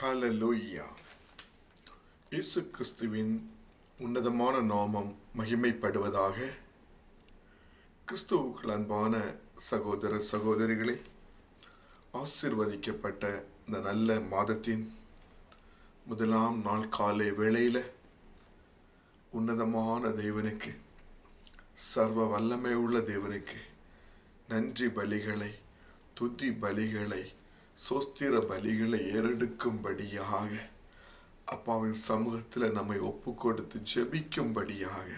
ஹல்லேலூயா. இயேசு கிறிஸ்துவின் உன்னதமான நாமம் மகிமைப்படுவதாக. கிறிஸ்துவுக்குள் அன்பான சகோதர சகோதரிகளே, ஆசீர்வதிக்கப்பட்ட இந்த நல்ல மாதத்தின் முதலாம் நாள் காலை வேளையில் உன்னதமான தேவனுக்கு, சர்வ வல்லமை உள்ள தேவனுக்கு நன்றி பலிகளை, துதி பலிகளை, சோஸ்திர பலிகளை ஏறெடுக்கும்படியாக அப்பாவின் சமூகத்தில் நம்மை ஒப்பு கொடுத்து ஜெபிக்கும்படியாக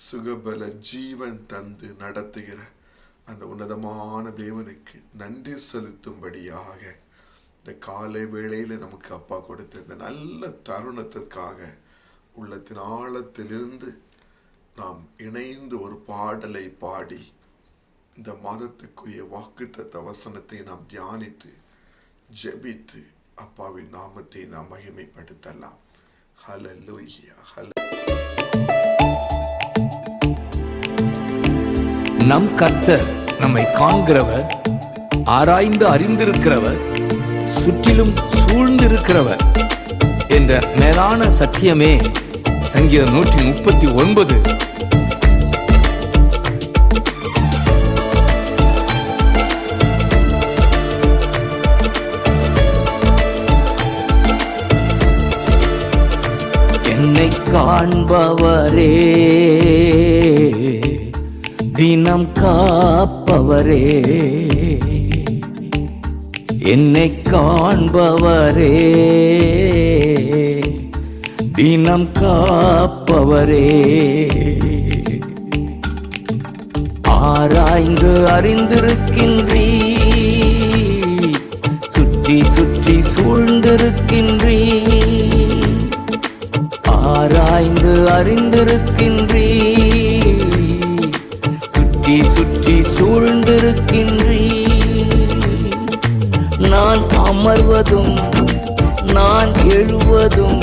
சுகபல ஜீவன் தந்து நடத்துகிற அந்த உன்னதமான தேவனுக்கு நன்றி செலுத்தும்படியாக இந்த காலை வேளையில் நமக்கு அப்பா கொடுத்த இந்த நல்ல தருணத்திற்காக உள்ளத்தின் ஆழத்திலிருந்து நாம் இணைந்து ஒரு பாடலை பாடி இந்த மாதத்துக்குரிய வாக்குத்தத்த வசனத்தை நாம் தியானித்து ஜெபித்து அப்பாவின் நாமத்தை நாம் மகிமைப்படுத்தலாம். ஹல்லேலூயா. நம் கர்த்தர் நம்மை காண்கிறவர், ஆராய்ந்து அறிந்திருக்கிறவர், சுற்றிலும் சூழ்ந்திருக்கிறவர் என்ற மேலான சத்தியமே சங்கீதம் 139. என்னை காண்பவரே, தினம் காப்பவரே, என்னை காண்பவரே, தினம் காப்பவரே, ஆராய்ந்து அறிந்திருக்கின்றீ, சுற்றி சுற்றி சூழ்ந்திருக்கின்றீ, ஆராய்ந்து அறிந்திருக்கின்றீ, சுற்றி சுற்றி சூழ்ந்திருக்கின்றீ, நான் அமர்வதும் நான் எழுவதும்,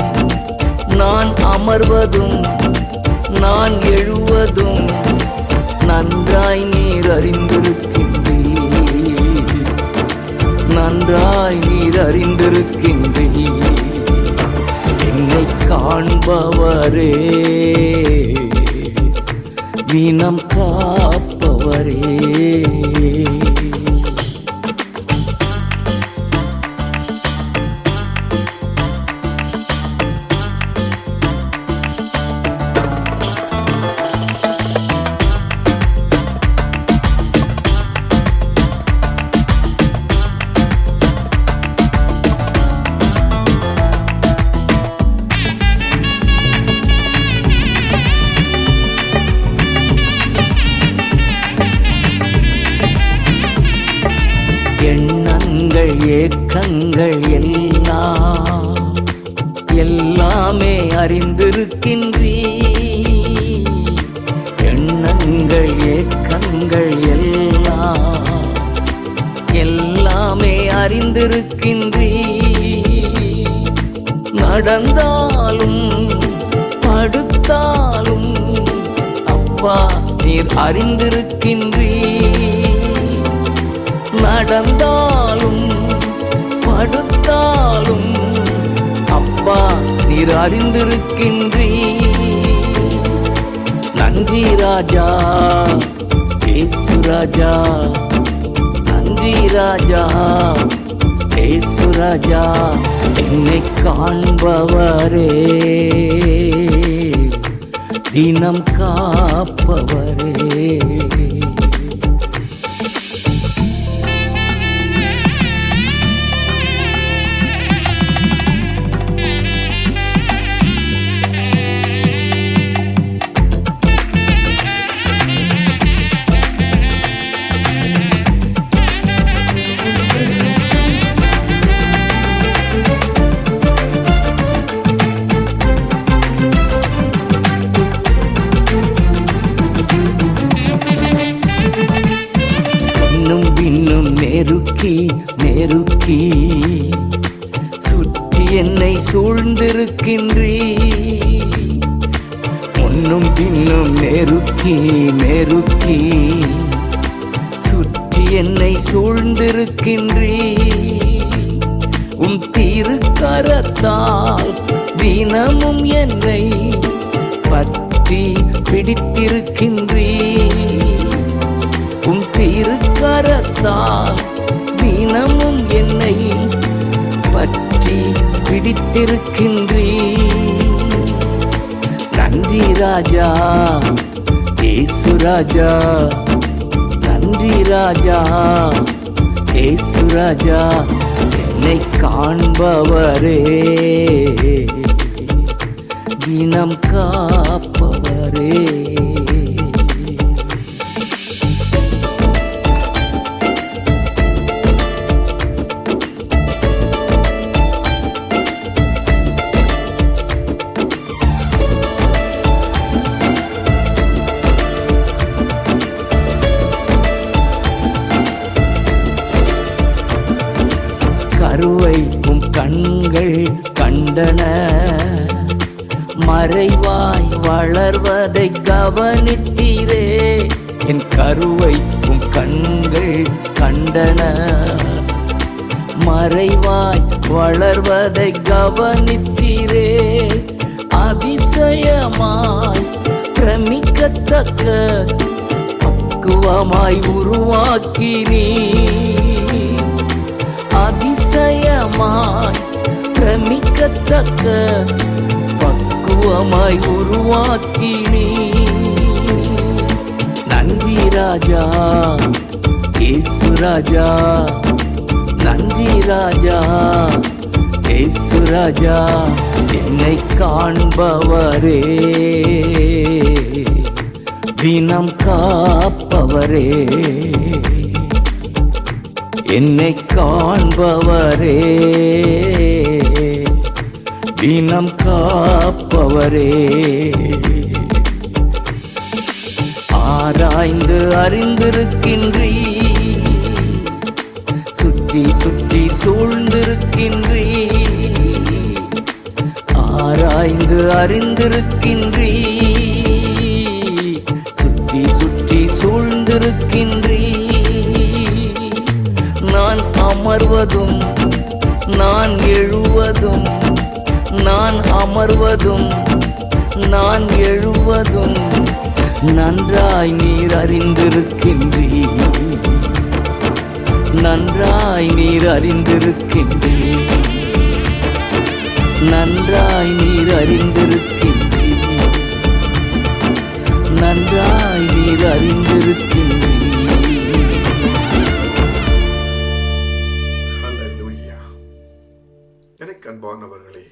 நான் அமர்வதும் நான் எழுவதும் நன்றாய் நீர் அறிந்திருக்கின்றீ, நன்றாய் நீர் அறிந்திருக்கின்றீ, என்னை காண்பவரே, தினம் காப்பவரே. எண்ணங்கள் ஏக்கங்கள் எல்லாமே அறிந்திருக்கின்றீ, எண்ணங்கள் ஏக்கங்கள் எல்லாமே அறிந்திருக்கின்றீ, நடந்தாலும் படுத்தாலும் அப்பா நீர் அறிந்திருக்கின்றீ, நடந்தாலும் படுத்தாலும் அப்பா நீர் அறிந்திருக்கின்றீ, நன்றி ராஜா இயேசு ராஜா, நன்றி ராஜா இயேசு ராஜா, என்னை காண்பவரே, தினம் காப்பவரே. நெருக்கி நெருக்கி சுற்றி என்னை சூழ்ந்திருக்கின்றீ, முன்னும் பின்னும் நெருக்கி நெருக்கி சுற்றி என்னை சூழ்ந்திருக்கின்றீ, உம் திருக்கரத்தால் தினமும் என்னை பற்றி பிடித்திருக்கின்றீர். உம் திருக்கரத்தால் தினமும் என்னை பற்றி பிடித்திருக்கின்றீர். நன்றி ராஜா இயேசு ராஜா, நன்றி ராஜா இயேசு ராஜா, என்னை காண்பவரே, தினம் காப்பவரே. கருவை உம் கண்கள் கண்டன, மறைவாய் வளர்வதை கவனித்தீரே. என் கருவை உம் கண்கள் கண்டன, மறைவாய் வளர்வதை கவனித்தீரே. அதிசயமாய் பிரமிக்கத்தக்க பக்குவமாய் உருவாக்கினீ. அதிசயமாய் பிரமிக்கத்தக்க பக்குவமாய் உருவாக்கினீ. நன்றி ராஜா இயேசு ராஜா, நன்றி ராஜா இயேசு ராஜா, என்னை காண்பவரே, தினம் காப்பவரே. என்னை காண்பவரே, தினம் காப்பவரே. ஆராய்ந்து அறிந்திருக்கின்றீ, சுற்றி சுற்றி சூழ்ந்திருக்கின்றீ. ஆராய்ந்து அறிந்திருக்கின்றீ, சுற்றி சுற்றி சூழ்ந்திருக்கின்றீ. நான் அமர்வதும் நான் எழுவதும், நான் அமர்வதும் நான் எழுவதும் நன்றாய் நீர் அறிந்திருக்கின்றீர். நன்றாய் நீர் அறிந்திருக்கின்றீர். நன்றாய் நீர் அறிந்திருக்கின்றீர். நன்றாய் நீர் அறிந்திருக்கின்றீர். எனக்கு அன்பானவர்களே,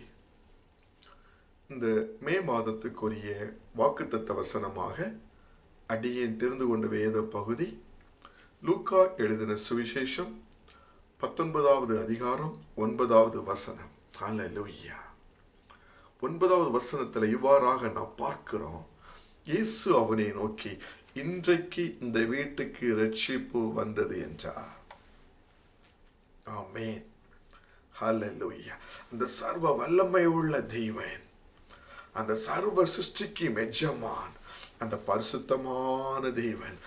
இந்த மே மாதத்துக்குரிய வாக்குத்தத்த வசனமாக அடியேன் தெரிந்து கொண்ட வேத பகுதி லூக்கா எழுதின சுவிசேஷம் 19வது அதிகாரம் 9வது வசனம். ஹல்லேலூயா. 9வது வசனத்தில் இவ்வாறாக நாம் பார்க்கிறோம், இயேசு அவனை நோக்கி, இன்றைக்கு இந்த வீட்டுக்கு இரட்சிப்பு வந்தது என்றார். ஆமென். ஹல்லேலூயா. அந்த சர்வ வல்லமை உள்ள தெய்வன், அந்த சர்வ சிருஷ்டிக்கு எஜமான், அந்த பரிசுத்தமான தேவன்,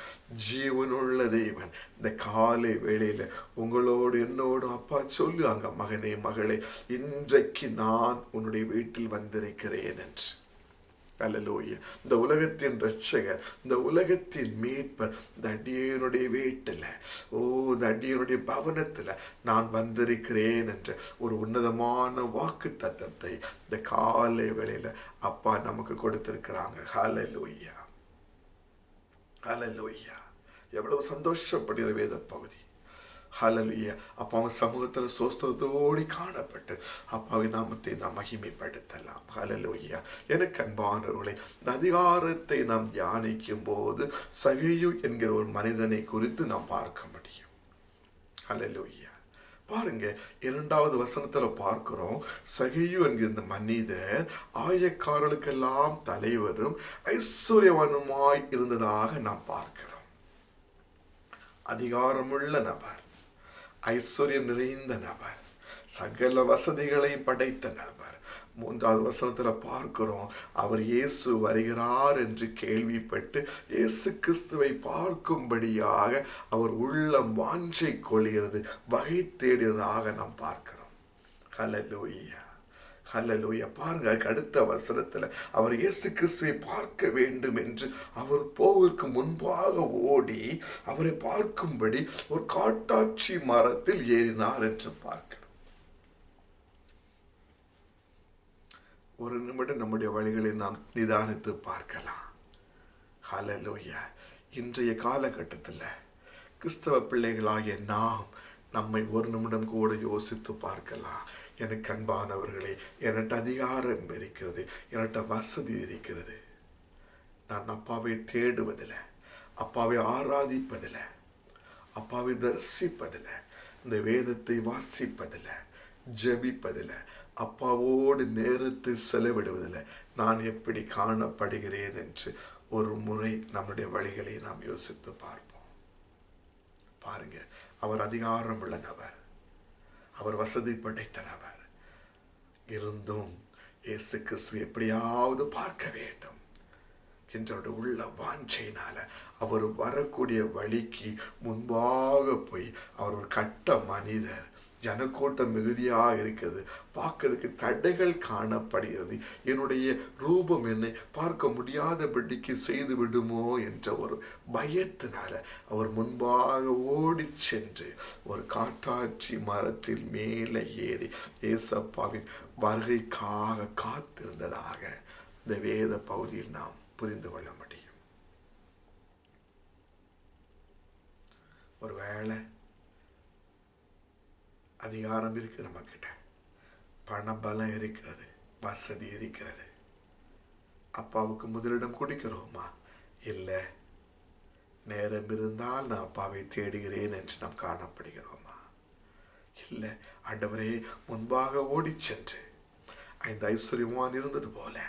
ஜீவனுள்ள தேவன், இந்த காலை வேளையில உங்களோடு என்னோடு அப்பா சொல்லுவாங்க, மகனே மகளே, இன்றைக்கு நான் உன்னுடைய வீட்டில் வந்திருக்கிறேன் என்று. அல்லேலூயா. இந்த உலகத்தின் இரட்சகர், இந்த உலகத்தின் மீட்பர், இந்த அடியனுடைய வீட்டில், இந்த அடியனுடைய பவனத்தில் நான் வந்திருக்கிறேன் என்ற ஒரு உன்னதமான வாக்கு தத்தத்தை இந்த காலை வேளையில அப்பா நமக்கு கொடுத்திருக்கிறாங்க. ஹல்லேலூயா. ஹல்லேலூயா. எவ்வளவு சந்தோஷப்படுகிற வேத பகுதி. ஹல்லேலூயா. அப்பாவின் சமூகத்தில் சோஸ்திரத்தோடு காணப்பட்டு அப்பாவின் நாமத்தை நாம் மகிமைப்படுத்தலாம். ஹல்லேலூயா. எனக்கு அன்பானவர்களே, இந்த அதிகாரத்தை நாம் தியானிக்கும் போது சகேயு என்கிற ஒரு மனிதனை குறித்து நாம் பார்க்க முடியும். ஹல்லேலூயா. பாருங்க, 2வது வசனத்துல பார்க்கிறோம், சகேயு என்கிற இந்த மனிதர் ஆயக்காரர்களுக்கெல்லாம் தலைவரும் ஐஸ்வர்யவானுமாய் இருந்ததாக நாம் பார்க்கிறோம். அதிகாரமுள்ள நபர், ஐஸ்வர்யம் நிறைந்த நபர், சகல வசதிகளையும் படைத்த நபர். 3வது வசனத்துல பார்க்கிறோம், அவர் இயேசு வருகிறார் என்று கேள்விப்பட்டு இயேசு கிறிஸ்துவை பார்க்கும்படியாக அவர் உள்ளம் வாஞ்சை கொள்கிறது, வகை தேடியதாக நாம் பார்க்கிறோம். ஹல்லேலூயா, ஹல்லேலூயா. பாருங்க, அதுக்கு அடுத்த வசனத்துல அவர் இயேசு கிறிஸ்துவை பார்க்க வேண்டும் என்று அவர் போவதற்கு முன்பாக ஓடி அவரை பார்க்கும்படி ஒரு காட்டாட்சி மரத்தில் ஏறினார் என்று பார்க்கிறோம். ஒரு நிமிடம் நம்முடைய வழிகளை நாம் நிதானித்து பார்க்கலாம். ஹல்லேலூயா. இன்றைய காலகட்டத்தில் கிறிஸ்தவ பிள்ளைகளாகிய நாம் நம்மை ஒரு நிமிடம் கூட யோசித்து பார்க்கலாம். எனக்கு அன்பானவர்களே, என்கிட்ட அதிகாரம் இருக்கிறது, என்கிட்ட வசதி இருக்கிறது. நான் அப்பாவை தேடுவதில்லை, அப்பாவை ஆராதிப்பதில்லை, அப்பாவை தரிசிப்பதில்லை, இந்த வேதத்தை வாசிப்பதில்லை, ஜெபிப்பதில்லை, அப்பாவோடு நேரத்தை செலவிடுவதில்லை நான் எப்படி காணப்படுகிறேன் என்று ஒரு முறை நம்முடைய வழிகளை நாம் யோசித்து பார்ப்போம். பாருங்க, அவர் அதிகாரம் உள்ள நபர், அவர் வசதி படைத்த நபர். இருந்தும் இயேசு கிறிஸ்துவை எப்படியாவது பார்க்க வேண்டும் என்ற உள்ள வாஞ்சையினால அவர் வரக்கூடிய வழிக்கு முன்பாக போய், அவர் ஒரு கட்ட மனிதர், ஜனக்கூட்டம் மிகுதியாக இருக்கிறது, பார்க்கறதுக்கு தடைகள் காணப்படுகிறது, என்னுடைய ரூபம் என்னை பார்க்க முடியாதபடிக்கு செய்து விடுமோ என்ற ஒரு பயத்தினால அவர் முன்பாக ஓடி சென்று ஒரு காட்டாட்சி மரத்தில் மேலே ஏறி ஏசப்பாவின் வருகைக்காக காத்திருந்ததாக இந்த வேத பகுதியில் நாம் புரிந்து கொள்ள முடியும். ஒருவேளை அதிகாரம் இருக்குது, நம்ம கிட்ட பண பலம் இருக்கிறது, வசதி இருக்கிறது, அப்பாவுக்கு முதலிடம் கொடுக்கிறோமா? இல்லை. நேரம் இருந்தால் நான் அப்பாவை தேடுகிறேன் என்று நாம் காணப்படுகிறோமா? இல்லை. ஆண்டவரே முன்பாக ஓடி சென்று 5 ஐஸ்வர்யவான் இருந்தது போல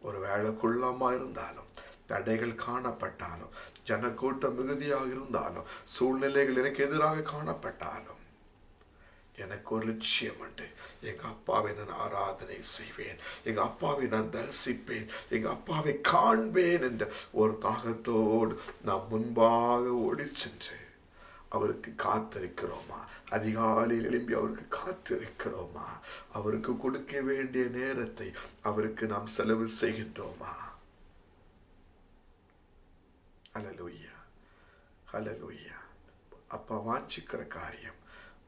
ஒருவேளை குள்ளமா இருந்தாலும், தடைகள் காணப்பட்டாலும், ஜனக்கூட்டம் மிகுதியாக இருந்தாலும், சூழ்நிலைகள் எனக்கு எதிராக காணப்பட்டாலும், எனக்கு ஒரு லட்சியம் உண்டு. எங்க அப்பாவை நான் ஆராதனை செய்வேன், எங்க அப்பாவை நான் தரிசிப்பேன், எங்க அப்பாவை காண்பேன் என்ற ஒரு தாகத்தோடு நாம் முன்பாக ஓடி சென்று அவருக்கு காத்திருக்கிறோமா? அதிகாலையில் எழும்பி அவருக்கு காத்திருக்கிறோமா? அவருக்கு கொடுக்க வேண்டிய நேரத்தை அவருக்கு நாம் செலவு செய்கின்றோமா? ஹல்லேலூயா, ஹல்லேலூயா. அப்பா வாஞ்சிக்கிற காரியம்,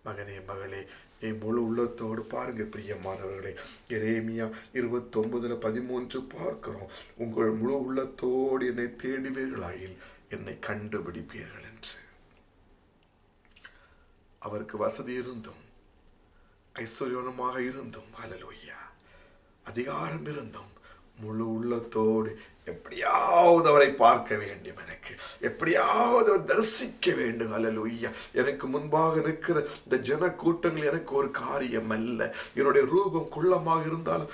மகனே மகளே, நீ முழு உள்ளத்தோடு பாருங்க பிரியமானவர்களே. எரேமியா 29:13 பார்க்கிறோம், உங்கள் முழு உள்ளத்தோடு என்னை தேடுவீர்களாயில் என்னை கண்டுபிடிப்பீர்கள் என்று. அவருக்கு வசதி இருந்தும், ஐஸ்வர்யமாக இருந்தும், ஹல்லேலூயா, அதிகாரம் இருந்தும், முழு உள்ளத்தோடு எப்படியாவது அவரை பார்க்க வேண்டும், எனக்கு எப்படியாவது அவர் தரிசிக்க வேண்டும். ஹல்லேலூயா. எனக்கு முன்பாக நிற்கிற இந்த ஜன கூட்டங்கள் எனக்கு ஒரு காரியம் அல்ல. என்னுடைய ரூபம் குள்ளமாக இருந்தாலும்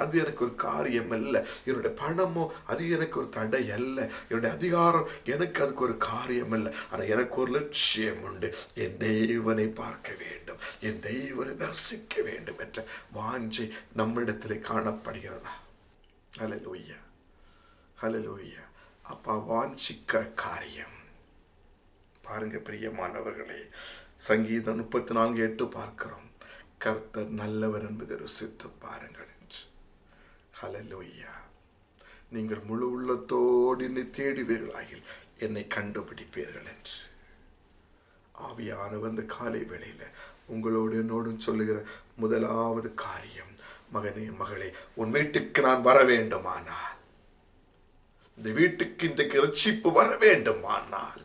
அது எனக்கு ஒரு காரியம் அல்ல. என்னுடைய பணமோ அது எனக்கு ஒரு தடை அல்ல. என்னுடைய அதிகாரம் எனக்கு அதுக்கு ஒரு காரியம் அல்ல. ஆனால் எனக்கு ஒரு லட்சியம் உண்டு, என் தேவனை பார்க்க வேண்டும், என் தேவனை தரிசிக்க வேண்டும் என்ற வாஞ்சை நம்மிடத்திலே காணப்படுகிறதா? ஹல்லேலூயா, ஹல்லேலூயா. அப்பா வாஞ்சிக்கிற காரியம் பாருங்க பிரியமானவர்களே. சங்கீதம் 34:8 பார்க்கிறோம், கர்த்தர் நல்லவர் என்பதை ருசித்து பாருங்கள் என்று. ஹல்லேலூயா. நீங்கள் முழு உள்ளத்தோடு என்னை தேடுவீர்களாயில் என்னை கண்டுபிடிப்பீர்கள் என்று. ஆவியானவர் இந்த காலை வேளையில உங்களோடு என்னோடும் சொல்லுகிற முதலாவது காரியம், மகனே மகளே, உன் வீட்டுக்கு நான் வர வேண்டுமானால், இந்த வீட்டுக்கு இன்றைக்கு ரட்சிப்பு வர வேண்டுமானால்,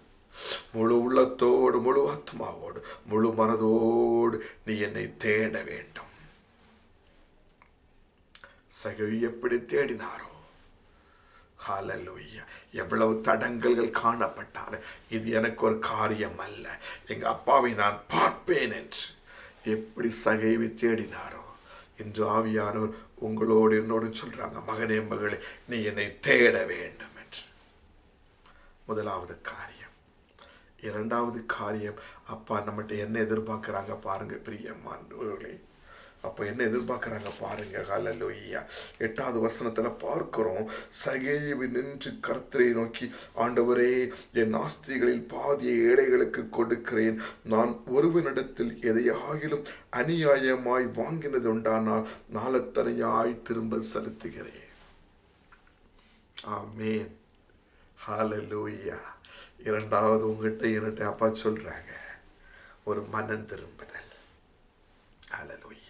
முழு உள்ளத்தோடு, முழு ஆத்மாவோடு, முழு மனதோடு நீ என்னை தேட வேண்டும். சகவி எப்படி தேடினாரோ, ஹல்லேலூயா, எவ்வளவு தடங்கல்கள் காணப்பட்டாலும் இது எனக்கு ஒரு காரியம் அல்ல, எங்க அப்பாவை நான் பார்ப்பேன் என்று எப்படி சகைவை தேடினாரோ, இன்று ஆவியானவர் உங்களோடு என்னோடு சொல்றாங்க, மகனே மகளே, நீ என்னை தேட வேண்டும் என்று. முதலாவது காரியம். இரண்டாவது காரியம், அப்பா நம்மகிட்ட என்ன எதிர்பார்க்கிறாங்க பாருங்க பிரியமானவர்களே. அப்போ என்ன எதிர்பார்க்குறாங்க பாருங்க. ஹல்லேலூயா. 8வது வசனத்தில் பார்க்கிறோம், சகேயு நின்று கர்த்தரை நோக்கி, ஆண்டவரே, என் ஆஸ்திகளில் பாதியை ஏழைகளுக்கு கொடுக்கிறேன். நான் ஒருவனிடத்தில் எதையாகிலும் அநியாயமாய் வாங்கினது உண்டானால் நாளத்தனையாய் திரும்ப செலுத்துகிறேன். ஆமேன். ஹல்லேலூயா. இரண்டாவது உங்ககிட்ட இரட்டை அப்பா சொல்றாங்க, ஒரு மனம் திரும்புதல். ஹல்லேலூயா.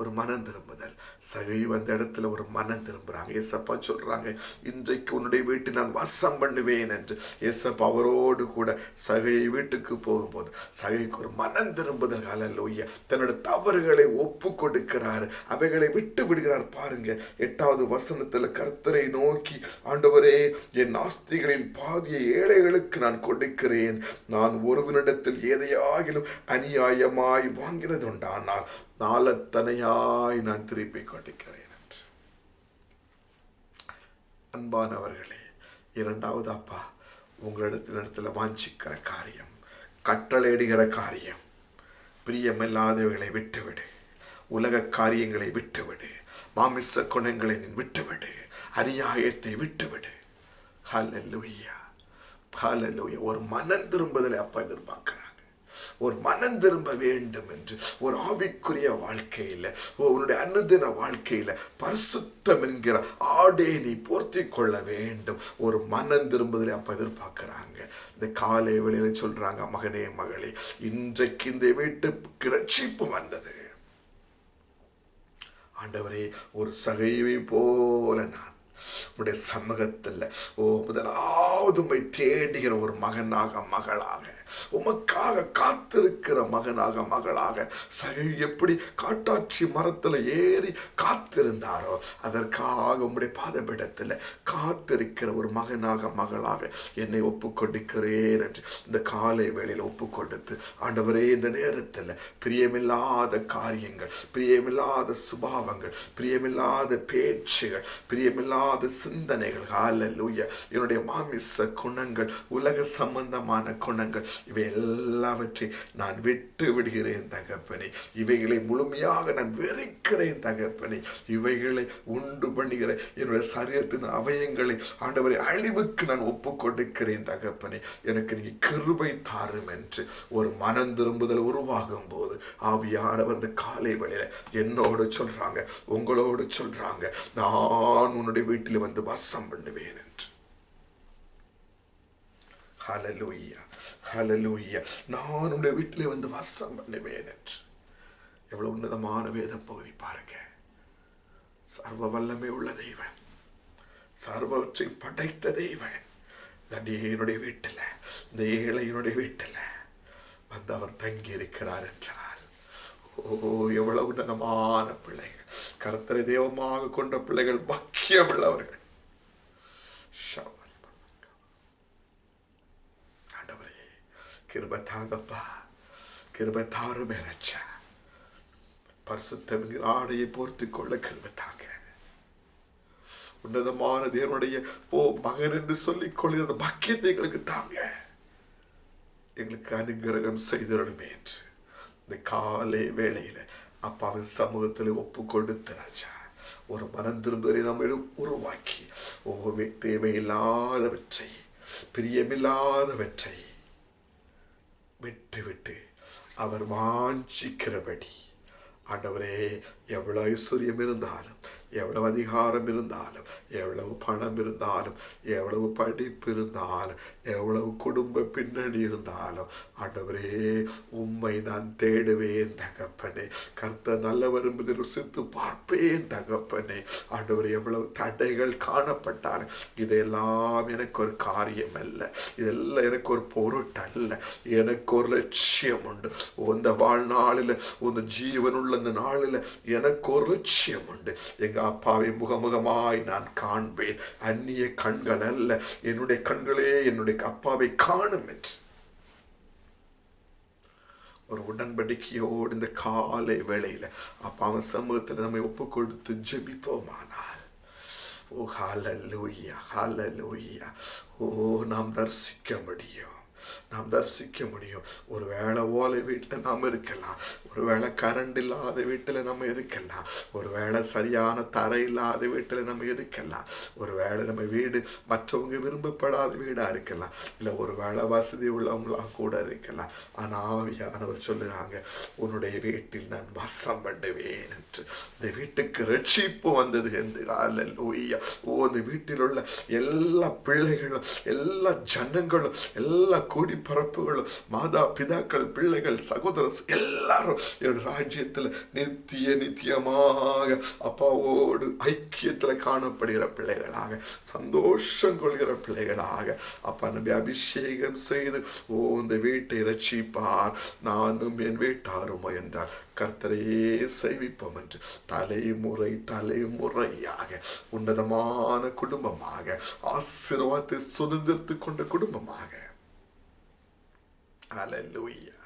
ஒரு மனம் திரும்புதல். சகேயு அந்த இடத்துல ஒரு மனம் திரும்புறாங்க. ஏசப்பா சொல்றாங்க, இன்றைக்கு உன்னுடைய வீட்டில் நான் வாசம் பண்ணுவேன் என்று. ஏசப்பா அவரோடு கூட சகேயு வீட்டுக்கு போகும்போது சகேயுக்கு ஒரு மனம் திரும்புதல். ஹல்லேலூயா. தன்னோட தவறுகளை ஒப்பு கொடுக்கிறார், அவைகளை விட்டு விடுகிறார். பாருங்க 8வது வசனத்துல, கர்த்தரை நோக்கி, ஆண்டவரே, என் ஆஸ்திகளில் பாதியை ஏழைகளுக்கு நான் கொடுக்கிறேன். நான் ஒருவனிடத்தில் எதையாகிலும் அநியாயமாய் வாங்கினது உண்டானால் நாளத்தனையாய் நான் திருப்பி கொடுக்கிறேன். அன்பானவர்களே, இரண்டாவது அப்பா உங்களிடத்தில் வாஞ்சிக்கிற காரியம், கட்டளையிடுகிற காரியம், பிரியமில்லாதவைகளை விட்டுவிடு, உலக காரியங்களை விட்டுவிடு, மாமிச குணங்களை விட்டுவிடு, அநியாயத்தை விட்டுவிடு. ஹல்லேலூயா. ஹல்லேலூயா. ஒரு மனம் திரும்புதலை அப்பா எதிர்பார்க்கிறாங்க. ஒரு மனம் திரும்ப வேண்டும் என்று ஒரு ஆவிக்குரிய வாழ்க்கையில், உன்னுடைய அனுதின வாழ்க்கையில் பரிசுத்தம் என்கிற ஆடை நீ போர்த்தி கொள்ள வேண்டும். ஒரு மனம் திரும்புதலை அப்ப எதிர்பார்க்கிறாங்க. இந்த காலை வேளையில சொல்றாங்க, மகனே மகளே, இன்றைக்கு இந்த வீட்டுக்கு ரட்சிப்பு வந்தது. ஆண்டவரே, ஒரு சகைவை போல நான் உடைய சமூகத்தில் முதலாவது உம்மை தேடுகிற ஒரு மகனாக மகளாக, உமக்காக காத்திருக்கிற மகனாக மகளாக, சகேயு எப்படி காட்டாட்சி மரத்தில் ஏறி காத்திருந்தாரோ அதற்காக உம்முடைய பாதபீடத்தில் காத்திருக்கிற ஒரு மகனாக மகளாக என்னை ஒப்பு கொடுக்கிறேன் என்று இந்த காலை வேளையில் ஒப்பு கொடுத்து, ஆண்டவரே, இந்த நேரத்தில் பிரியமில்லாத காரியங்கள், பிரியமில்லாத சுபாவங்கள், பிரியமில்லாத பேச்சுகள், பிரியமில்லாத சிந்தனைகள், ஹல்லேலூயா, என்னுடைய மாமிச குணங்கள், உலக சம்பந்தமான குணங்கள், இவை எல்லாவற்றையும் நான் விட்டு விடுகிறேன் தகப்பனே. இவைகளை முழுமையாக நான் வெறுக்கிறேன் தகப்பனே. இவைகளை உண்டு பண்ணுகிற என்னுடைய சரீரத்தின் அவயங்களை ஆண்டவரை அழிவுக்கு நான் ஒப்பு கொடுக்கிறேன் தகப்பனே. எனக்கு நீ கிருபை தாரும் என்று ஒரு மனம் திரும்புதல் உருவாகும் போது ஆவியானவர் இந்த காலை வேளையில என்னோடு சொல்றாங்க, உங்களோடு சொல்றாங்க, நான் உன்னுடைய வீட்டில் வந்து வாசம் பண்ணுவேன் என்று. ஹல்லேலூயா. ஹல்லேலூயா. நான் உன்னுடைய வீட்டிலே வந்து வாசம் பண்ணுவேன் என்று. எவ்வளவு உன்னதமான வேத பகுதி பாருங்க. சர்வ வல்லமை உள்ள தெய்வன், சர்வவற்றை படைத்த தெய்வன் என்னுடைய வீட்டில், இந்த ஏழையினுடைய வீட்டில் வந்து அவர் தங்கி இருக்கிறார் என்றால், எவ்வளவு உன்னதமான பிள்ளைகள், கர்த்தரை தெய்வமாக கொண்ட பிள்ளைகள் பாக்கியம் உள்ளவர்கள். ஆண்டவரே, கிருபை தாங்கப்பா, கிருபை தாருமே ரட்சா. பரிசுத்தம் ஆடையை போர்த்தி கொள்ள கிருபை தாங்க. உன்னதமான தேவனுடைய மகன் என்று சொல்லிக் கொள்கிற பாக்கியத்தை எங்களுக்கு தாங்க, எங்களுக்கு அனுகிரகம் செய்திடணுமே என்று இந்த காலை வேளையில அப்பாவின் சமூகத்தில் ஒப்பு கொடுத்த ராஜா ஒரு மனம் திரும்புதலை நம்ம உருவாக்கி தேவையில்லாதவற்றை, பிரியமில்லாதவற்றை விட்டு அவர் வாஞ்சிக்கிறபடி, ஆண்டவரே, எவ்வளவு ஐஸ்வர்யம் இருந்தாலும், எவ்வளவு அதிகாரம் இருந்தாலும், எவ்வளவு பணம் இருந்தாலும், எவ்வளவு படிப்பு இருந்தாலும், எவ்வளவு குடும்ப பின்னணி இருந்தாலும், ஆண்டவரே, உம்மை நான் தேடுவேன் தகப்பனே. கர்த்தர் நல்லவர் என்பதை ருசித்து பார்ப்பேன் தகப்பனே. ஆண்டவரே, எவ்வளவு தடைகள் காணப்பட்டாலும் இதையெல்லாம் எனக்கு ஒரு காரியம் அல்ல, இதெல்லாம் எனக்கு ஒரு பொருட்டல்ல, எனக்கு ஒரு லட்சியம் உண்டு. இந்த வாழ்நாளில், இந்த ஜீவனுள்ள இந்த நாளில் எனக்கு ஒரு லட்சியம் உண்டு. எங்க அப்பாவை முகமுகமாய் நான் காண்பேன். அந்நிய கண்கள் அல்ல, என்னுடைய கண்களே என்னுடைய அப்பாவை காணும் என்று ஒரு உடன்படிக்கையோடு இந்த காலை வேளையில அப்பாவின் சமூகத்தில் நம்மை ஒப்பு கொடுத்து ஜெபிப்போமானால், ஓ ஹல்லேலூயா, ஹல்லேலூயா, ஓ நாம் தரிசிக்க முடியும். நாம் தரிசிக்க முடியும். ஒருவேளை ஓலை வீட்டில் நாம் இருக்கலாம், ஒருவேளை கரண்ட் இல்லாத வீட்டில் நம்ம இருக்கலாம், ஒருவேளை சரியான தரை இல்லாத வீட்டில் நம்ம இருக்கலாம், ஒருவேளை நம்ம வீடு மற்றவங்க விரும்பப்படாத வீடா இருக்கலாம், இல்லை ஒருவேளை வசதி உள்ளவங்களா கூட இருக்கலாம். ஆனால் ஆவியானவர் சொல்லுறாங்க, உன்னுடைய வீட்டில் நான் வாசம் பண்ணுவேன் என்று. இந்த வீட்டுக்கு ரட்சிப்பு வந்தது என்று. அல்லேலூயா. இந்த வீட்டில் உள்ள எல்லா பிள்ளைகளும், எல்லா ஜனங்களும், எல்லா கூடி பரப்புகளும், மாதா பிதாக்கள், பிள்ளைகள், சகோதரர் எல்லாரும் என் ராஜ்யத்தில் நித்தியமாக அப்பாவோடு ஐக்கியத்தில் காணப்படுகிற பிள்ளைகளாக, சந்தோஷம் கொள்கிற பிள்ளைகளாக அப்பா நம்பி அபிஷேகம் செய்து இந்த வீட்டை ரட்சிப்பார், நானும் என் வீட்டாரும் என்றார். கர்த்தரையே சேவிப்போம் என்று தலைமுறையாக உன்னதமான குடும்பமாக, ஆசீர்வாதத்தை சுதந்திரத்துக் கொண்ட குடும்பமாக, ஹல்லேலூயா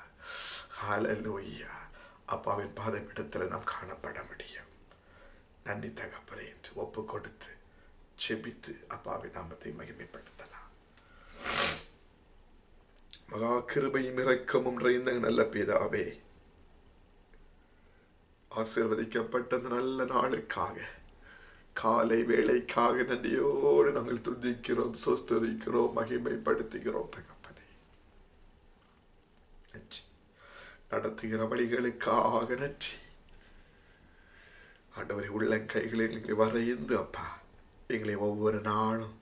ஹல்லேலூயா, அப்பாவின் பாதபீடத்தில் நாம் காணப்பட முடியும். நன்றி தகப்பனே என்று ஒப்பு கொடுத்து செபித்து அப்பாவின் நாமத்தை மகிமைப்படுத்தலாம். மகா கிருபையும் இரக்கமும் நிறைந்த நல்ல பிதாவே, ஆசீர்வதிக்கப்பட்ட நல்ல நாளுக்காக, காலை வேளைக்காக நன்றியோடு நாங்கள் துதிக்கிறோம், சொஸ்தரிக்கிறோம், மகிமைப்படுத்துகிறோம் தகப்பனே. நன்றி. நடத்துகிற வழிகளுக்காக நன்றி ஆண்டவரை. உள்ளங்கைகளில் எங்களை வரைந்து அப்பா எங்களை ஒவ்வொரு நாளும்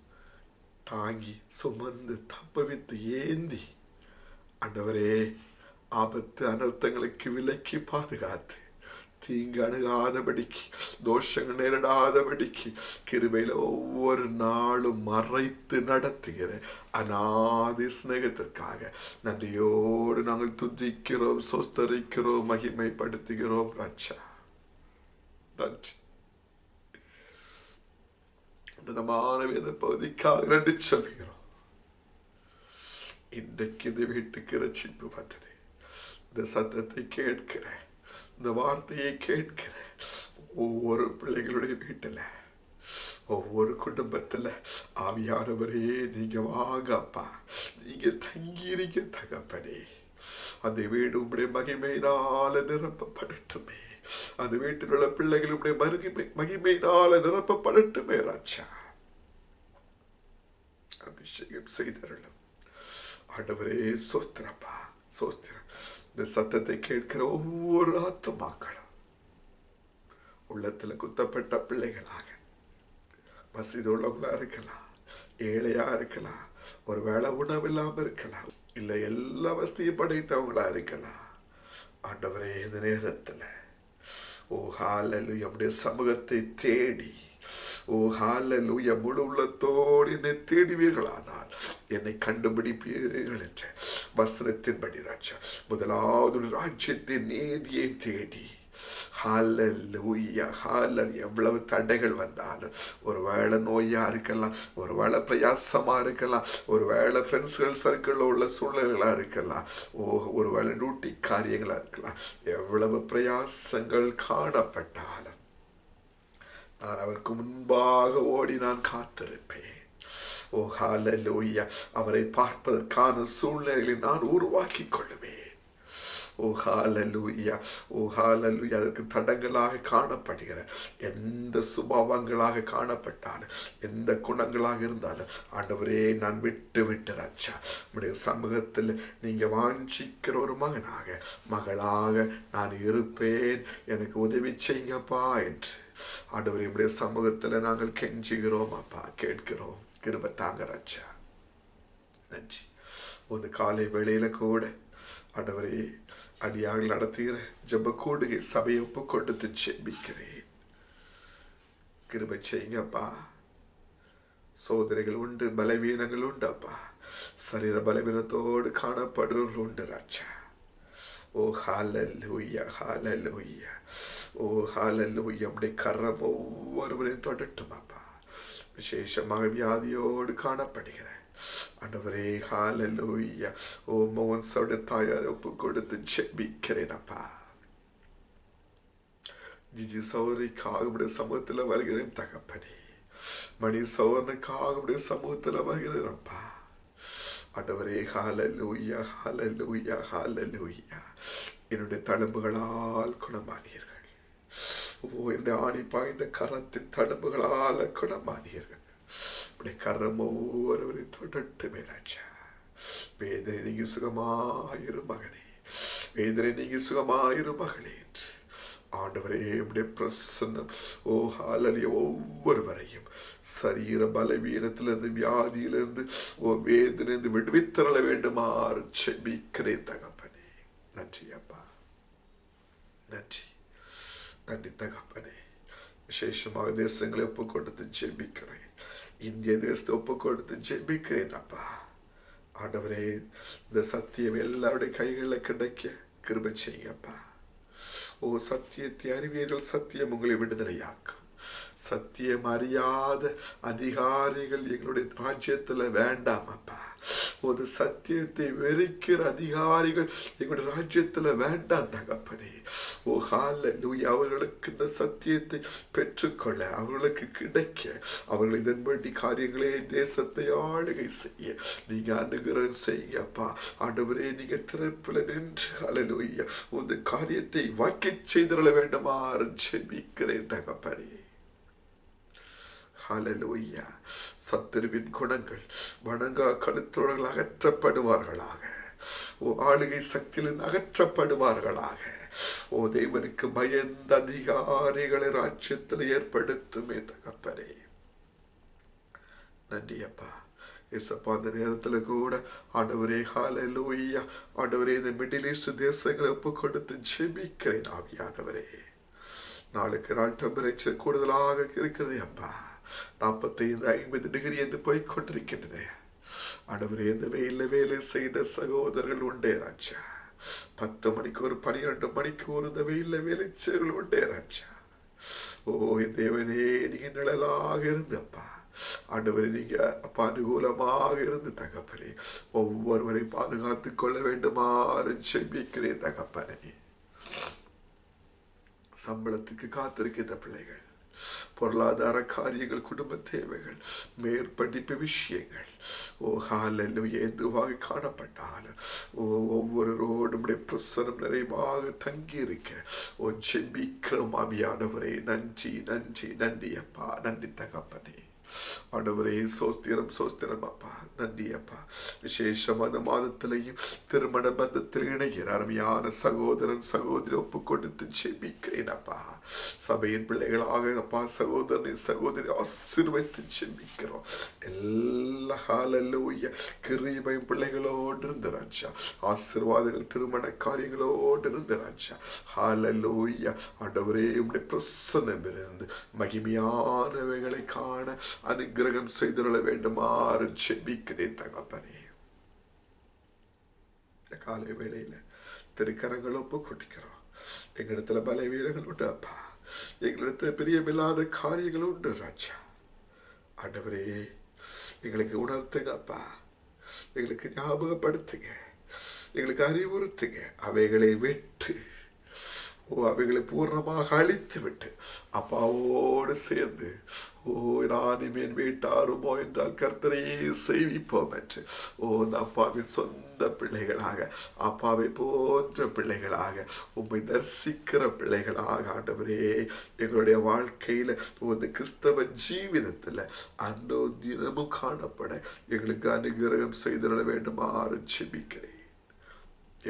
தாங்கி சுமந்து தப்பவித்து ஏந்தி ஆண்டவரே ஆபத்து அனர்த்தங்களுக்கு விலக்கி பாதுகாத்து தீங்கு அணுகாதபடிக்கு, தோஷங்கள் நேரிடாதபடிக்கு கிருபையில ஒவ்வொரு நாளும் மறைத்து நடத்துகிற அநாதி சிநேகத்திற்காக நன்றியோடு நாங்கள் துதிக்கிறோம், சொஸ்தரிக்கிறோம், மகிமைப்படுத்துகிறோம். ராஜா நன்றி. உன்னதமான வேத பகுதிக்காக நன்றி சொல்லுகிறோம். இன்றைக்கு இந்த வீட்டுக்கு ரட்சிப்பு வந்தது. இந்த சத்தத்தை கேட்கிற, இந்த வார்த்தையை கேட்கிற ஒவ்வொரு பிள்ளைகளுடைய வீட்டில், ஒவ்வொரு குடும்பத்தில் ஆவியானவரே நீங்க வாங்க அப்பா, நீங்க தங்கியிருக்க தகப்பனே. அந்த வீடு உடைய மகிமையினால நிரப்பப்படட்டுமே, அந்த வீட்டில் உள்ள பிள்ளைகளுடைய மகிமையினால நிரப்பப்படட்டுமே. ராஜா அபிஷேகம் செய்தருளும் ஆண்டவரே. சோஸ்திரப்பா சோஸ்திரம். இந்த சத்தத்தை கேட்கிற ஒவ்வொரு ஆத்துமாக்களும் உள்ளத்துல குத்தப்பட்ட பிள்ளைகளாக, வசதி உள்ளவங்களா இருக்கலாம், ஏழையா இருக்கலாம், ஒருவேளை உணவில்லாம இருக்கலாம், இல்லை எல்லா வசதியும் படைத்தவங்களா இருக்கலாம். ஆண்டவரே இந்த நேரத்தில் ஹல்லேலூயா நம்முடைய சமூகத்தை தேடி, ஹல்லேலூயா முழு உள்ளத்தோடு என்னை தேடுவீர்களானால் என்னை கண்டுபிடிப்பீர்கள் என்ற வசனத்தின்படி ராஜா, முதலாவது ராஜ்யத்தின் நீதியை தேடி, ஹல்லேலூயா ஹல்லேலூயா, எவ்வளவு தடைகள் வந்தாலும், ஒருவேளை நோயா இருக்கலாம், ஒருவேளை பிரயாசமா இருக்கலாம், ஒருவேளை ஃப்ரெண்ட்ஸ்கள் சர்க்கிளில் உள்ள சூழ்நிலைகளா இருக்கலாம், ஒருவேளை டியூட்டி காரியங்களா இருக்கலாம், எவ்வளவு பிரயாசங்கள் காணப்பட்டாலும் நான் அவருக்கு முன்பாக ஓடி நான் காத்திருப்பேன். ஹல்லேலூயா, அவரை பார்ப்பதற்கான சூழ்நிலைகளை நான் உருவாக்கி கொள்ளுவேன். ஹல்லேலூயா ஹல்லேலூயா. அதற்கு தடங்களாக காணப்படுகிற எந்த சுபாவங்களாக காணப்பட்டாலும், எந்த குணங்களாக இருந்தாலும் ஆண்டவரே நான் விட்டு ராஜா உடைய சமூகத்தில் நீங்க வாஞ்சிக்கிற ஒரு மகனாக, மகளாக நான் இருப்பேன், எனக்கு உதவி செய்யுங்கப்பா என்று ஆண்டவரே உடைய சமூகத்தில் நாங்கள் கெஞ்சுகிறோம் அப்பா, கேட்கிறோம். கிருபை தாங்க ராஜா. நன்றி. ஒரு காலை வேளையில கூட ஆண்டவரே அடியாக நடத்துகிற ஜெப கூடுகை சபையை ஒப்பு கொடுத்து ஜெபிக்கிறேன். கிருபை செய்யுங்கப்பா. சோதனைகள் உண்டு, பலவீனங்கள் உண்டு அப்பா, சரீர பலவீனத்தோடு காணப்படுறவர்கள் உண்டு ராஜா. ஹல்லேலூயா ஹல்லேலூயா ஹல்லேலூயா. நம்முடைய கரம் ஒவ்வொருவரையும் தொடட்டும் அப்பா. விசேஷமாக வியாதியோடு காணப்படுகிற ஆண்டவரே ஹல்லேலூயா மோகன் சவுடைய தாயாரை ஒப்பு கொடுத்து ஜெபிக்கிறேன் அப்பா. ஜிஜி சௌரிக்காக உடைய சமூகத்தில் வருகிறேன் தகப்பனே. மணி சௌரனுக்காக உடைய சமூகத்தில் வருகிறேன் அப்பா. ஆண்டவரே ஹalleluya ஹalleluya ஹalleluya. என்னுடைய தழும்புகளால் குணமானீர்கள். என்னுடைய ஆணி பாய்ந்த கரத்தின் தழும்புகளால் குணமானீர்கள். உடைய கரம் ஒவ்வொருவரை தொடட்டுமே ராஜா. வேதனை நீங்க சுகமாயிரு மகனே, வேதனை நீங்க சுகமாயிரு மகளே. ஆண்டவரே உடைய பிரசன்னம் ஹalleluya ஒவ்வொருவரையும் சரீர பலவீனத்திலிருந்து, வியாதியிலிருந்து, வேதனையிலிருந்து விடுவித்தரல வேண்டுமாறு ஜெபிக்கிறேன் தகப்பனே. நன்றி அப்பா, நன்றி நன்றி தகப்பனே. விசேஷமாக தேசங்களை ஒப்பு கொடுத்து ஜெபிக்கிறேன். இந்திய தேசத்தை ஒப்பு கொடுத்து ஜெபிக்கிறேன் அப்பா. ஆண்டவரே இந்த சத்தியம் எல்லாருடைய கைகளில் கிடைக்க கிருபை செய்யுங்கப்பா. சத்தியத்தை அறிவீர்கள், சத்தியம் உங்களை விடுதலையாக்கும். சத்தியம் அறியாத அதிகாரிகள் எங்களுடைய ராஜ்யத்துல வேண்டாம் அப்பா. ஒரு சத்தியத்தை வெறுக்கிற அதிகாரிகள் எங்களுடைய ராஜ்யத்துல வேண்டாம் தகப்பனே. ஹalleluya. அவர்களுக்கு இந்த சத்தியத்தை பெற்றுக்கொள்ள, அவர்களுக்கு கிடைக்க, அவர்கள் இதன்படி காரியங்களே தேசத்தை ஆளுகை செய்ய நீங்க அனுகிரகம் செய்யுங்கப்பா. ஆண்டவரே நீங்க திறப்புல நின்று ஹalleluya இந்த காரியத்தை வாக்கி செய்திட வேண்டுமாறு ஜெபிக்கிறேன் தகப்பனே. ஹalleluya. சத்துருவின் குணங்கள் வணங்கா கழுத்தோர்கள் அகற்றப்படுவார்களாக. ஆளுகை சக்தியிலிருந்து அகற்றப்படுவார்களாக. தேவனுக்கு பயந்த அதிகாரிகளை ராஜ்யத்தில் ஏற்படுத்துமே தகப்பனே. நன்றி அப்பா. ஏசப்பா அந்த நேரத்துல கூட ஆண்டவரே ஹalleluya ஆண்டவரே இந்த மிடில் ஈஸ்ட் தேசங்களை ஒப்பு கொடுத்து ஜெபிக்கிறேன் ஆவியானவரே. நாளுக்கு நாள் டெம்பரேச்சர் கூடுதலாக இருக்கிறது அப்பா. 45-50 டிகிரி என்று போய்கொண்டிருக்கின்றன. ஆண்டவரே இந்த வெயில வேலை செய்த சகோதரர்கள் உண்டே ராஜா. 10 மணிக்கு ஒரு 12 மணிக்கு ஒரு இந்த வெயில வேலை செய்வர்கள் உண்டே ராஜா. தேவனே நீங்க நிழலாக இருந்தப்பா. ஆண்டவரே நீங்க அப்பா அனுகூலமாக இருந்து தகப்பனே ஒவ்வொருவரை பாதுகாத்துக் கொள்ள வேண்டுமாறு ஜெபிக்கிறேன் தகப்பனே. சம்பளத்துக்கு காத்திருக்கின்ற பிள்ளைகள், பொருளாதார காரியங்கள், குடும்ப தேவைகள், மேற்படிப்பு விஷயங்கள் ஹalleluya எதுவாக காணப்பட்டாலும் ஒவ்வொருவரோடும் பிரசன்னம் நிறைவாக தங்கி இருக்க ஜெபிக்கிறோம் ஆவியானவரே. நன்றி நன்றி நன்றி அப்பா. நன்றி தகப்பனே. ஆண்டவரே சோஸ்திரம் சோஸ்திரம் அப்பா. நன்றி அப்பா. விசேஷமான மாதத்திலையும் திருமண பந்தத்தில் இணைகிற அருமையான சகோதரன் சகோதரி ஒப்பு கொடுத்து ஜெபிக்கிறேன் அப்பா. சபையின் பிள்ளைகளாக அப்பா சகோதரனை சகோதரி ஆசீர்வதித்து ஜெபிக்கிறோம். எல்லா ஹalleluya கிருபையும் பிள்ளைகளோடு இருந்த ராஜா. ஆசீர்வாதங்கள் திருமண காரியங்களோடு இருந்த ராஜா. ஹalleluya ஆண்டவரே உம்முடைய பிரசன்னம் இருந்து மகிமையானவைகளை காண அனுகிரகம் செய்துள்ள வேண்டுமாறு ஜெபிக்கிறேன் தகப்பனே. காலை வேளையில திருக்கரங்கள் ஒப்பு கொட்டிக்கிறோம். எங்களிடத்துல பலவீனங்கள் உண்டு அப்பா. எங்களிடத்துல பிரியமில்லாத காரியங்கள் உண்டு ராஜா. ஆண்டவரே எங்களுக்கு உணர்த்துங்க அப்பா. எங்களுக்கு ஞாபகப்படுத்துங்க, எங்களுக்கு அறிவுறுத்துங்க. அவைகளை விட்டு அவைகளை பூர்ணமாக அழித்து விட்டு அப்பாவோடு சேர்ந்து நான் என் வீட்டாருமோ என்றால் கர்த்தரையே சேவிப்போம் என்று இந்த அப்பாவின் சொந்த பிள்ளைகளாக, அப்பாவை போன்ற பிள்ளைகளாக, உம்மை தரிசிக்கிற பிள்ளைகளாக ஆண்டவரே எங்களுடைய வாழ்க்கையில இந்த கிறிஸ்தவ ஜீவிதத்துல அன்னோ தினமும் காணப்பட எங்களுக்கு அனுகிரகம் செய்திட வேண்டுமாறு ஜெபிக்கிறேன்.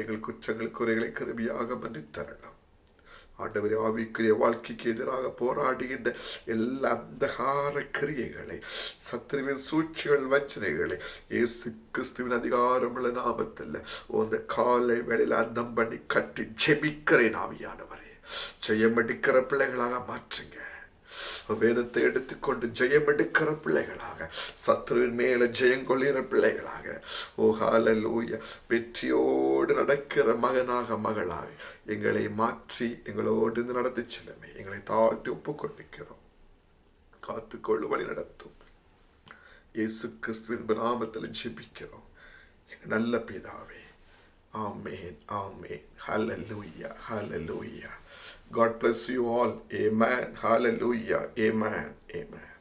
எங்கள் குற்றங்கள் குறைகளை கிருபையாக மன்னித்தரலாம். ஆண்டவரே ஆவிக்குரிய வாழ்க்கைக்கு எதிராக போராடுகின்ற எல்லா அந்தகார கிரியைகளை, சத்துருவின் சூழ்ச்சிகள், வஞ்சனைகளை இயேசு கிறிஸ்துவின் அதிகாரமுள்ள நாமத்தில் அந்த காலை வேளையில் அந்தம் பண்ணி கட்டி ஜெபிக்கிறேன் ஆவியானவரே. ஜெயமடிக்கிற பிள்ளைகளாக மாற்றுங்க. வேதத்தை எடுத்துக்கொண்டு ஜெயம் எடுக்கிற பிள்ளைகளாக, சத்துருவின் மேல ஜெயங்கொள்ளிற பிள்ளைகளாக ஹalleluya வெற்றியோடு நடக்கிற மகனாக மகளாக எங்களை மாற்றி எங்களோடு நடத்தி செல்லுமே. எங்களை தாழ்த்தி ஒப்பு கொண்டிருக்கிறோம். காத்துக்கொள்ளு, வழி நடத்தும். இயேசு கிறிஸ்துவின் நாமத்தில் ஜெபிக்கிறோம் எங்கள் நல்ல பிதாவே. Amen. Amen. Hallelujah. Hallelujah. God bless you all. Amen. Hallelujah. Amen. Amen.